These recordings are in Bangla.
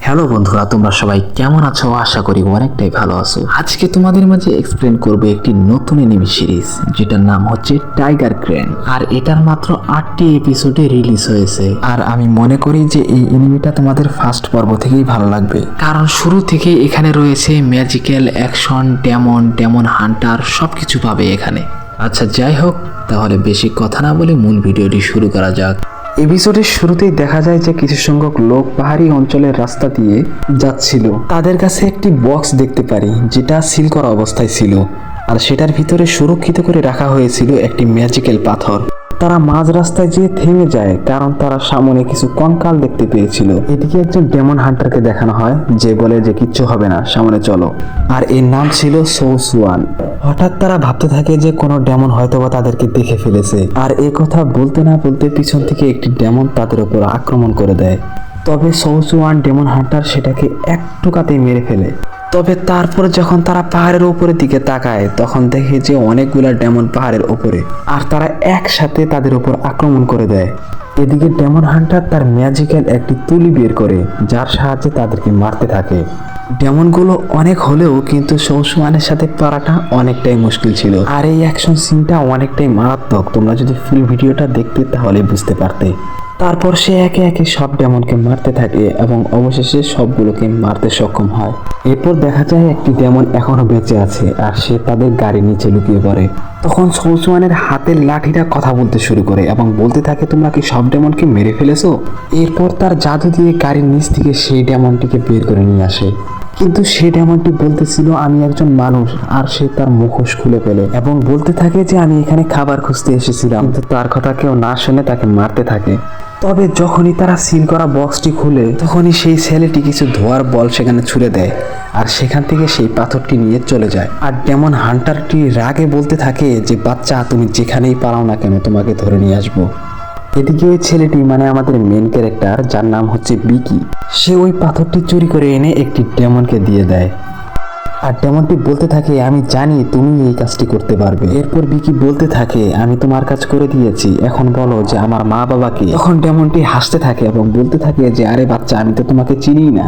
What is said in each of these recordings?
হ্যালো বন্ধুরা, তোমরা সবাই কেমন আছো? আশা করি অনেকটাই ভালো আছো। আজকে তোমাদের মাঝে এক্সপ্লেন করবো একটি নতুন এনিমি সিরিজ যেটার নাম হচ্ছে টাইগার ক্রেন। আর এটার মাত্র 8টি এপিসোডে রিলিজ হয়েছে। আর আমি মনে করি যে এই এনিমিটা তোমাদের ফার্স্ট পর্ব থেকেই ভালো লাগবে, কারণ শুরু থেকে এখানে রয়েছে ম্যাজিক্যাল, অ্যাকশন, ডেমন হান্টার, সবকিছু পাবে এখানে। আচ্ছা যাই হোক, তাহলে বেশি কথা না বলে মূল ভিডিওটি শুরু করা যাক। এপিসোডের শুরুতেই দেখা যায় যে কিছু সংখ্যক লোক পাহাড়ি অঞ্চলের রাস্তা দিয়ে যাচ্ছিল। তাদের কাছে একটি বক্স দেখতে পারি যেটা সিল করা অবস্থায় ছিল, আর সেটার ভিতরে সুরক্ষিত করে রাখা হয়েছিল একটি ম্যাজিক্যাল পাথর। তারা মাঝ রাস্তায় যেয়ে থেমে যায় কারণ তারা সামনে কিছু কঙ্কাল দেখতে পেয়েছিল। এদিকে একজন ডেমন হান্টারকে দেখানো হয় যে বলে যে কিচ্ছু হবে না, সামনে চলো। আর এর নাম ছিল সৌসুয়ান। হঠাৎ তারা ভাবতে থাকে যে কোনো ডেমন হয়তোবা তাদেরকে দেখে ফেলেছে, আর এই কথা বলতে না বলতে পিছন থেকে একটি ডেমন তাদের উপর আক্রমণ করে দেয়। তবে সৌসুয়ান ডেমন হান্টার সেটাকে এক টোকাতেই মেরে ফেলে। তবে তারপর যখন তারা পাহাড়ের উপরের দিকে তাকায় তখন দেখে যে অনেকগুলা ডেমন পাহাড়ের উপরে, আর তারা একসাথে তাদের উপর আক্রমণ করে দেয়। এদিকে ডেমন হান্টার তার ম্যাজিক্যাল একটি তুলি বের করে, যার সাহায্যে তাদেরকে মারতে থাকে। ডেমনগুলো অনেক হলেও কিন্তু সৌসুয়ানের সাথে পারাটা অনেকটাই মুশকিল ছিল। আর এই অ্যাকশন সিনটা অনেকটাই মারাত্মক। তোমরা যদি ফুল ভিডিওটা দেখতে তাহলে বুঝতে পারতে। তারপর সে একে একে সব ডেমনকে মারতে থাকে এবং অবশেষে সবগুলোকে মারতে সক্ষম হয়। এরপর দেখা যায় একটি ডেমন এখনো বেঁচে আছে, আর সে তাদের গাড়ির নিচে লুকিয়ে পড়ে। তখন সৌসুয়ানের হাতের লাঠিটা কথা বলতে শুরু করে এবং বলতে থাকে, তোমরা কি সব ডেমনকে মেরে ফেলেছো? এরপর তার জাদু দিয়ে গাড়ির নিচ থেকে সেই ডেমনটিকে বের করে নিয়ে আসে। কিন্তু সেই ডেমনটি বলতেছিল আমি একজন মানুষ, আর সে তার মুখোশ খুলে ফেলে এবং বলতে থাকে যে আমি এখানে খাবার খুঁজতে এসেছিলাম। কিন্তু তার কথা কেউ না শুনে তাকে মারতে থাকে। তবে যখনই তারা সিল করা বক্সটি খুলে তখনই সেই ছেলেটি কিছু ধোয়ার বল সেখানে ছুড়ে দেয়, আর সেখান থেকে সেই পাথরটি নিয়ে চলে যায়। আর ডেমন হান্টারটি রাগে বলতে থাকে যে বাচ্চা, তুমি যেখানেই পালাও না কেন তোমাকে ধরে নিয়ে আসবো। এদিকে ওই ছেলেটি মানে আমাদের মেন ক্যারেক্টার, যার নাম হচ্ছে বিকি, সে ওই পাথরটি চুরি করে এনে একটি ডেমনকে দিয়ে দেয়। আর ডেমনটি বলতে থাকে আমি জানি তুমি এই কাজটি করতে পারবে। এরপর বিকি বলতে থাকে আমি তোমার কাজ করে দিয়েছি, এখন বলো যে আমার মা বাবাকে। তখন ডেমনটি হাসতে থাকে এবং বলতে থাকে যে আরে বাচ্চা, আমি তো তোমাকে চিনি না।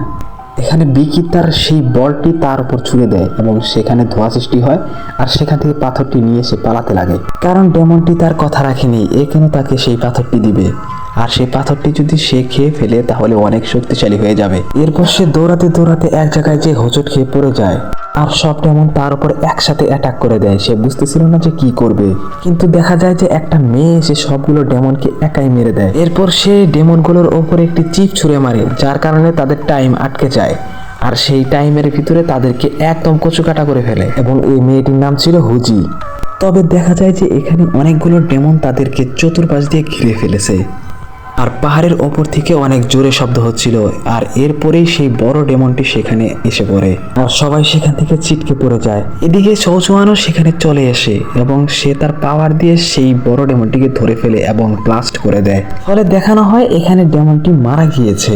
এখানে বিকি তার সেই বলটি তার উপর ছুঁড়ে দেয় এবং সেখানে ধোঁয়া সৃষ্টি হয়, আর সেখান থেকে পাথরটি নিয়ে সে পালাতে লাগে। কারণ ডেমনটি তার কথা রাখেনি, এ কেন তাকে সেই পাথরটি দিবে, আর সেই পাথরটি যদি সে খেয়ে ফেলে তাহলে অনেক শক্তিশালী হয়ে যাবে। এরপর সে দৌড়াতে দৌড়াতে এক জায়গায় যে হোঁচট খেয়ে পড়ে যায়, আর সব ডেমন তার উপর একসাথে অ্যাটাক করে দেয়। সে বুঝতেছিল না যে কি করবে, কিন্তু দেখা যায় যে একটা মেয়ে এসে সবগুলো ডেমনকে একাই মেরে দেয়। এরপর সে ডেমনগুলোর ওপর একটি চিপ ছুঁড়ে মারে, যার কারণে তাদের টাইম আটকে যায়, আর সেই টাইমের ভিতরে তাদেরকে একদম কচুকাটা করে ফেলে। এবং এই মেয়েটির নাম ছিল হুজি। তবে দেখা যায় যে এখানে অনেকগুলো ডেমন তাদেরকে চতুর্পাশ দিয়ে ঘিরে ফেলেছে, আর পাহাড়ের ওপর থেকে অনেক জোরে শব্দ হচ্ছিল। আর এরপরেই সেই বড় ডেমনটি সেখানে এসে পড়ে, আর সবাই সেখান থেকে ছিটকে পড়ে যায়। এদিকে সৌসুয়ানও সেখানে চলে আসে এবং সে তার পাওয়ার দিয়ে সেই বড় ডেমনটিকে ধরে ফেলে এবং ব্লাস্ট করে দেয়। ফলে দেখানো হয় এখানে ডেমনটি মারা গিয়েছে।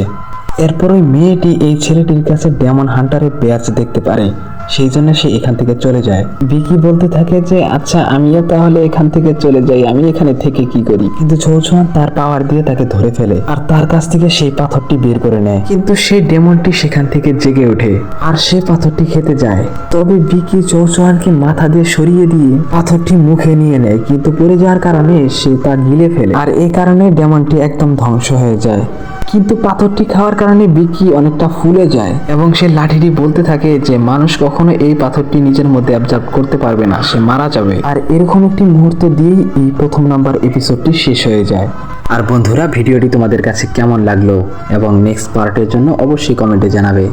এরপর ওই মেয়েটি এই ছেলেটির কাছে ডেমন হান্টারের ব্যাচ দেখতে পারে, সেই জন্য সে এখান থেকে চলে যায়। বিকি বলতে থাকে যে আচ্ছা আমিও তাহলে এখান থেকে চলে যাই, আমি এখানে থেকে কি করি। কিন্তু সৌসুয়ান তার পাওয়ার দিয়ে তাকে ধরে ফেলে আর তার কাছ থেকে সেই পাথরটি বের করে নেয়। কিন্তু সেই ডেমনটি সেখান থেকে জেগে ওঠে আর সে পাথরটি খেতে যায়। তবে বিকি সৌসুয়ানকে মাথা দিয়ে সরিয়ে দিয়ে পাথরটি মুখে নিয়ে নেয়, কিন্তু পড়ে যাওয়ার কারণে সে তা গিলে ফেলে, আর এই কারণে ডেমনটি একদম ধ্বংস হয়ে যায়। কিন্তু পাথরটি খাওয়ার কারণে বিকি অনেকটা ফুলে যায় এবং সে লাঠিটি বলতে থাকে যে মানুষ কখনো এই পাথরটি নিজের মধ্যে অ্যাবজর্ব করতে পারবে না, সে মারা যাবে। আর এরকম একটি মুহূর্ত দিয়েই এই প্রথম নাম্বার এপিসোডটি শেষ হয়ে যায়। আর বন্ধুরা, ভিডিওটি তোমাদের কাছে কেমন লাগলো এবং নেক্সট পার্টের জন্য অবশ্যই কমেন্টে জানাবে।